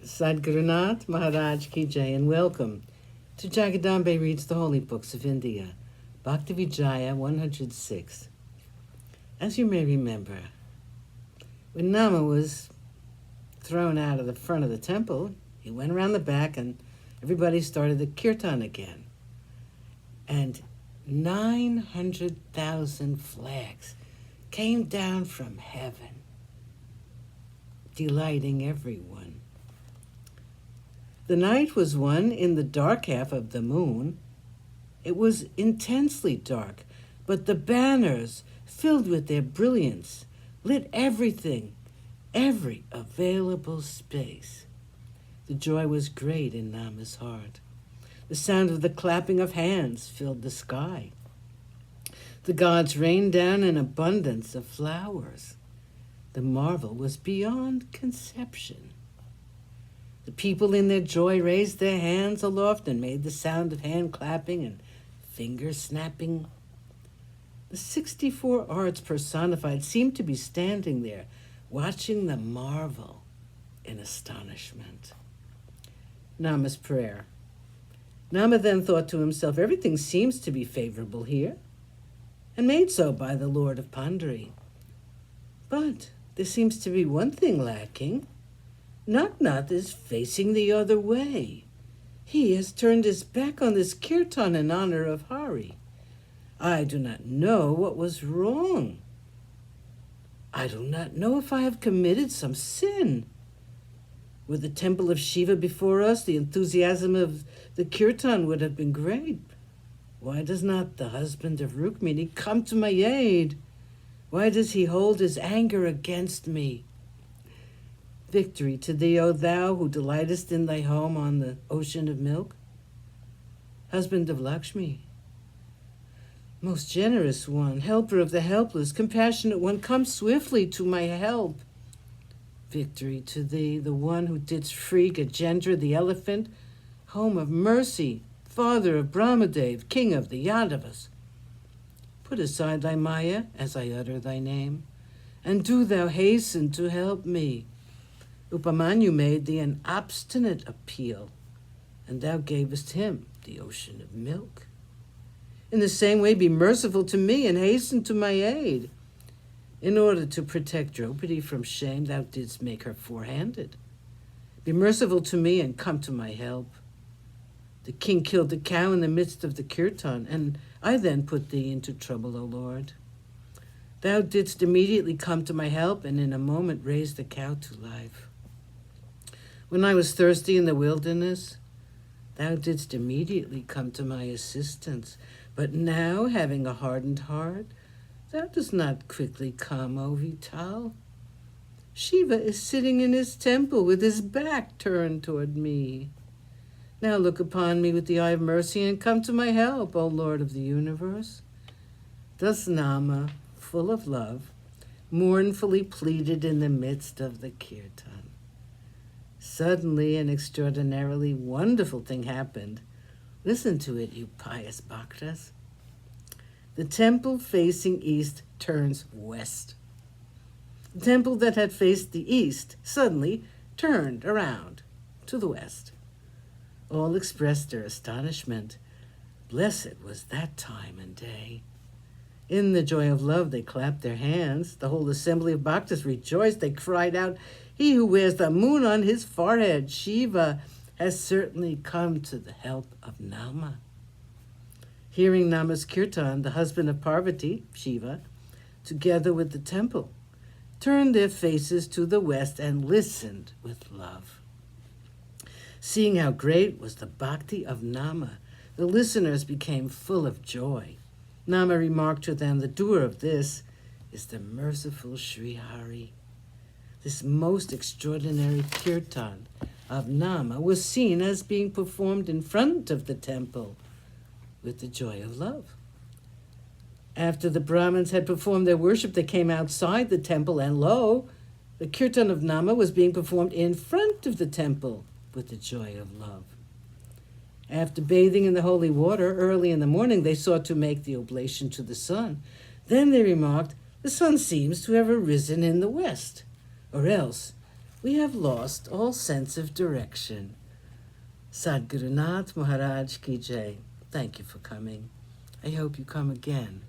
Sadgurunath Maharaj Ki Jai, and welcome to Jagadambe Reads the Holy Books of India, Bhaktavijaya106. As you may remember, when Nama was thrown out of the front of the temple, he went around the back and everybody started the kirtan again. And 900,000 flags came down from heaven, delighting everyone. The night was one in the dark half of the moon. It was intensely dark, but the banners, filled with their brilliance, lit everything, every available space. The joy was great in Nama's heart. The sound of the clapping of hands filled the sky. The gods rained down an abundance of flowers. The marvel was beyond conception. The people in their joy raised their hands aloft and made the sound of hand clapping and finger snapping. The 64 arts personified seemed to be standing there, watching the marvel in astonishment. Nama's prayer. Nama then thought to himself, everything seems to be favorable here, and made so by the Lord of Pandri. But there seems to be one thing lacking. Nath is facing the other way. He has turned his back on this kirtan in honor of Hari. I do not know what was wrong. I do not know if I have committed some sin. With the temple of Shiva before us, the enthusiasm of the kirtan would have been great. Why does not the husband of Rukmini come to my aid? Why does he hold his anger against me? Victory to thee, O thou who delightest in thy home on the ocean of milk. Husband of Lakshmi, most generous one, helper of the helpless, compassionate one, come swiftly to my help. Victory to thee, the one who didst free Gajendra the elephant, home of mercy, father of Brahmadev, king of the Yadavas. Put aside thy Maya as I utter thy name, and do thou hasten to help me. Upamanyu made thee an obstinate appeal, and thou gavest him the ocean of milk. In the same way, be merciful to me and hasten to my aid. In order to protect Draupadi from shame, thou didst make her four-handed. Be merciful to me and come to my help. The king killed the cow in the midst of the kirtan, and I then put thee into trouble, O Lord. Thou didst immediately come to my help, and in a moment raised the cow to life. When I was thirsty in the wilderness, thou didst immediately come to my assistance. But now, having a hardened heart, thou dost not quickly come, O Vital. Shiva is sitting in his temple with his back turned toward me. Now look upon me with the eye of mercy and come to my help, O Lord of the universe. Thus Nama, full of love, mournfully pleaded in the midst of the kirtan. Suddenly, an extraordinarily wonderful thing happened. Listen to it, you pious bhaktas. The temple facing east turns west. The temple that had faced the east suddenly turned around to the west. All expressed their astonishment. Blessed was that time and day. In the joy of love, they clapped their hands. The whole assembly of bhaktas rejoiced. They cried out, he who wears the moon on his forehead, Shiva, has certainly come to the help of Nama. Hearing Nama's kirtan, the husband of Parvati, Shiva, together with the temple, turned their faces to the west and listened with love. Seeing how great was the bhakti of Nama, the listeners became full of joy. Nama remarked to them, the doer of this is the merciful Sri Hari. This most extraordinary kirtan of Nama was seen as being performed in front of the temple with the joy of love. After the Brahmins had performed their worship, they came outside the temple, and lo, the kirtan of Nama was being performed in front of the temple with the joy of love. After bathing in the holy water early in the morning, they sought to make the oblation to the sun. Then they remarked, the sun seems to have arisen in the west. Or else, We have lost all sense of direction. Sadhgurunath Maharaj Ki Jai. Thank you for coming. I hope you come again.